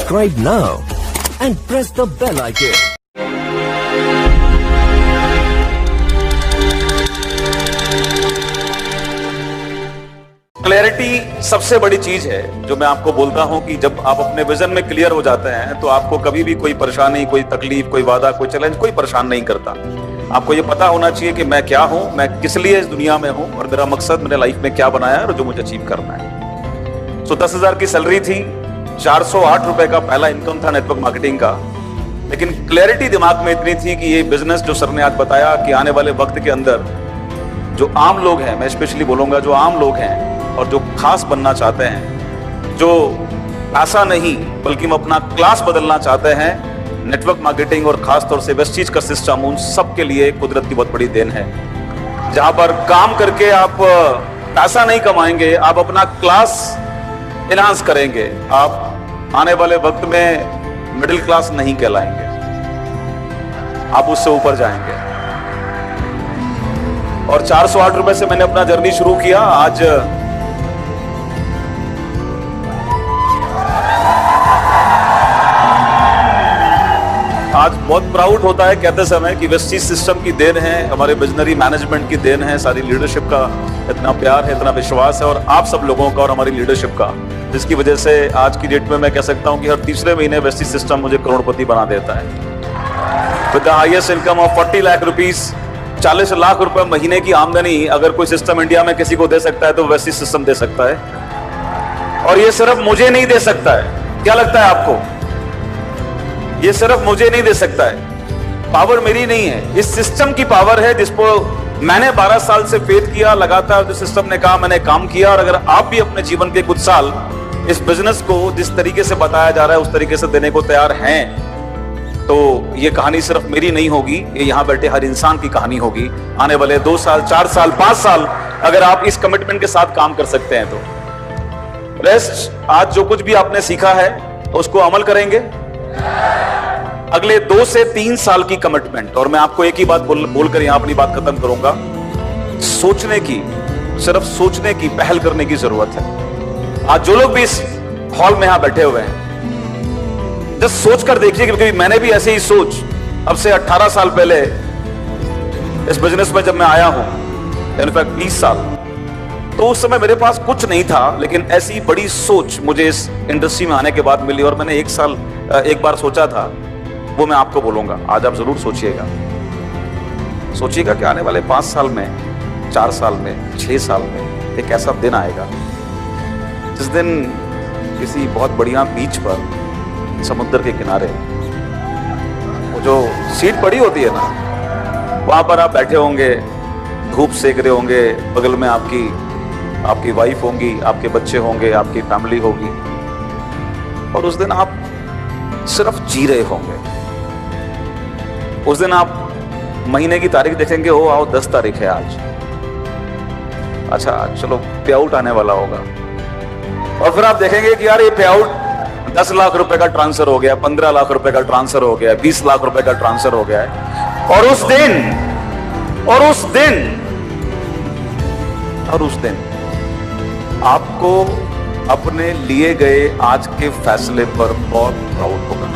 Subscribe now and press the bell icon. Clarity सबसे बड़ी चीज है जो मैं आपको बोलता हूं कि जब आप अपने विजन में क्लियर हो जाते हैं तो आपको कभी भी कोई परेशानी, कोई तकलीफ, कोई वादा, कोई चैलेंज कोई परेशान नहीं करता। आपको ये पता होना चाहिए कि मैं क्या हूं, मैं किस लिए इस दुनिया में हूं और मेरा मकसद मैंने लाइफ में क्या बनाया है और जो मुझे अचीव करना है। सो 10,000 की सैलरी थी, 408 रुपए का पहला इनकम था नेटवर्क मार्केटिंग का, लेकिन क्लैरिटी दिमाग में इतनी थी कि ये बिजनेस जो सर ने आज बताया कि आने वाले वक्त के अंदर जो आम लोग हैं, मैं स्पेशली बोलूंगा जो आम लोग हैं और जो खास बनना चाहते हैं, जो पैसा नहीं बल्कि हम अपना क्लास बदलना चाहते हैं, नेटवर्क मार्केटिंग और खास तौर से वेस्टीज का सिस्टम उन सब के लिए कुदरत की बहुत बड़ी देन है। जहां पर काम करके आप पैसा नहीं कमाएंगे, आप अपना क्लास एनहांस करेंगे, आप आने वाले वक्त में मिडिल क्लास नहीं कहलाएंगे, आप उससे ऊपर जाएंगे। और 408 रुपए से मैंने अपना जर्नी शुरू किया। आज बहुत प्राउड होता है कहते समय कि वेस्टीज सिस्टम की देन है, हमारे विजनरी मैनेजमेंट की देन है, सारी लीडरशिप का इतना प्यार है, इतना विश्वास है और आप सब लोगों का और हमारी लीडरशिप का, जिसकी वजह से आज की डेट में मैं कह सकता हूं कि हर तीसरे महीने वेस्टीज सिस्टम मुझे करोड़पति बना देता है। With the highest income of 40 lakh rupees, 40 lakh रुपए महीने की आमदनी अगर कोई सिस्टम इंडिया में किसी को दे सकता है तो वेस्टीज सिस्टम दे सकता है। और ये सिर्फ मुझे नहीं दे सकता है, क्या लगता है आपको? ये सिर्फ मुझे नहीं दे सकता है, पावर मेरी नहीं है, इस सिस्टम की पावर है जिसको मैंने 12 साल से फेथ किया, लगातार जो सिस्टम ने कहा मैंने काम किया। और अगर आप भी अपने जीवन के कुछ साल इस बिजनेस को जिस तरीके से बताया जा रहा है उस तरीके से देने को तैयार हैं तो ये कहानी सिर्फ मेरी नहीं होगी, ये यहां बैठे हर इंसान की कहानी होगी। आने वाले 2 साल, 4 साल, 5 साल अगर आप इस कमिटमेंट के साथ काम कर सकते हैं तो रेस्ट, आज जो कुछ भी आपने सीखा है उसको अमल करेंगे। अगले 2 से 3 साल की कमिटमेंट, और मैं आपको एक ही बात बोलकर यहां अपनी बात खत्म करूंगा, सोचने की, सिर्फ सोचने की, पहल करने की जरूरत है। आज जो लोग भी इस हॉल में यहां बैठे हुए हैं, जस्ट सोचकर देखिए, क्योंकि मैंने भी ऐसे ही सोच अब से 18 साल पहले इस बिजनेस में जब मैं आया हूं, इनफैक्ट 20 साल, तो उस समय मेरे पास कुछ नहीं था, लेकिन ऐसी बड़ी सोच मुझे इस इंडस्ट्री में आने के बाद मिली। और मैंने एक बार सोचा था, वो मैं आपको बोलूंगा, आज आप जरूर सोचिएगा कि आने वाले 5 साल में, 4 साल में, 6 साल में एक ऐसा दिन आएगा जिस दिन किसी बहुत बढ़िया बीच पर, समुद्र के किनारे, वो जो सीट पड़ी होती है ना, वहां पर आप बैठे होंगे, धूप सेक रहे होंगे, बगल में आपकी वाइफ होंगी, आपके बच्चे होंगे, आपकी फैमिली होगी, और उस दिन आप सिर्फ जी रहे होंगे। उस दिन आप महीने की तारीख देखेंगे, ओ आओ 10 तारीख है आज, अच्छा चलो पे आउट आने वाला होगा, और फिर आप देखेंगे कि यार ये पे आउट 10 लाख रुपए का ट्रांसफर हो गया, 15 लाख रुपए का ट्रांसफर हो गया, 20 लाख रुपए का ट्रांसफर हो गया है। और उस दिन आपको अपने लिए गए आज के फैसले पर बहुत प्राउड होगा।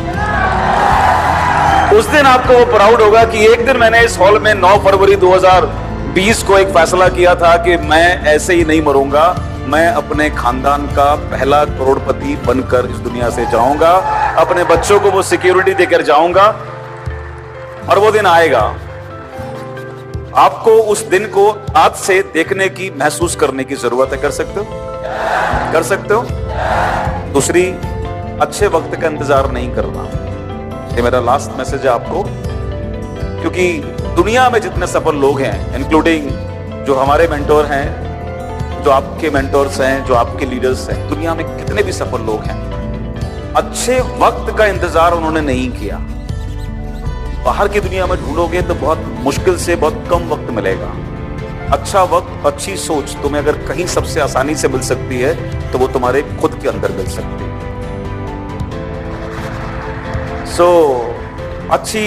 उस दिन आपको वो प्राउड होगा कि एक दिन मैंने इस हॉल में 9 फरवरी 2020 को एक फैसला किया था कि मैं ऐसे ही नहीं मरूंगा, मैं अपने खानदान का पहला करोड़पति बनकर इस दुनिया से जाऊंगा, अपने बच्चों को वो सिक्योरिटी देकर जाऊंगा। और वो दिन आएगा, आपको उस दिन को आज से देखने की, महसूस करने की जरूरत है। कर सकते हो? कर सकते हो? दूसरी, अच्छे वक्त का इंतजार नहीं करना, ये मेरा लास्ट मैसेज है आपको, क्योंकि दुनिया में जितने सफल लोग हैं, इंक्लूडिंग जो हमारे मेंटोर हैं, जो आपके मेंटोर्स हैं, जो आपके लीडर्स हैं, दुनिया में कितने भी सफल लोग हैं, अच्छे वक्त का इंतजार उन्होंने नहीं किया। बाहर की दुनिया में ढूंढोगे तो बहुत मुश्किल से बहुत कम वक्त मिलेगा। अच्छा वक्त, अच्छी सोच तुम्हें अगर कहीं सबसे आसानी से मिल सकती है तो वो तुम्हारे खुद के अंदर मिल सकती है। अच्छी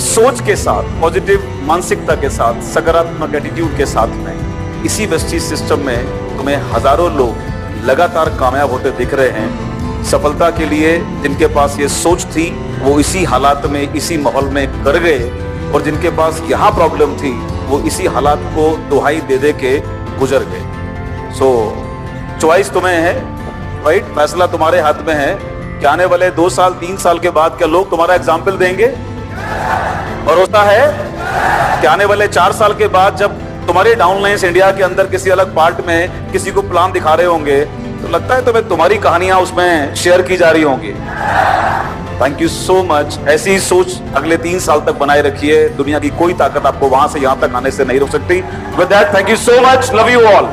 सोच के साथ, पॉजिटिव मानसिकता के साथ, सकारात्मक एटीट्यूड के साथ में इसी वेस्टीज सिस्टम में तुम्हें हजारों लोग लगातार कामयाब होते दिख रहे हैं। सफलता के लिए जिनके पास ये सोच थी वो इसी हालात में, इसी माहौल में कर गए, और जिनके पास यहाँ प्रॉब्लम थी वो इसी हालात को दुहाई दे दे के गुजर गए। सो चॉइस तुम्हें है, राइट, फैसला तुम्हारे हाथ में है कि आने वाले 2 साल 3 साल के बाद क्या लोग तुम्हारा एग्जाम्पल देंगे, और होता है कि आने वाले 4 साल के बाद जब तुम्हारे डाउनलाइंस इंडिया के अंदर किसी अलग पार्ट में किसी को प्लान दिखा रहे होंगे तो लगता है तुम्हें तुम्हारी कहानियां उसमें शेयर की जा रही होंगी। Thank you so much. ऐसी ही सोच अगले 3 साल तक बनाए रखिए, दुनिया की कोई ताकत आपको वहां से यहां तक आने से नहीं रोक सकती। With that, thank you so much, love you all.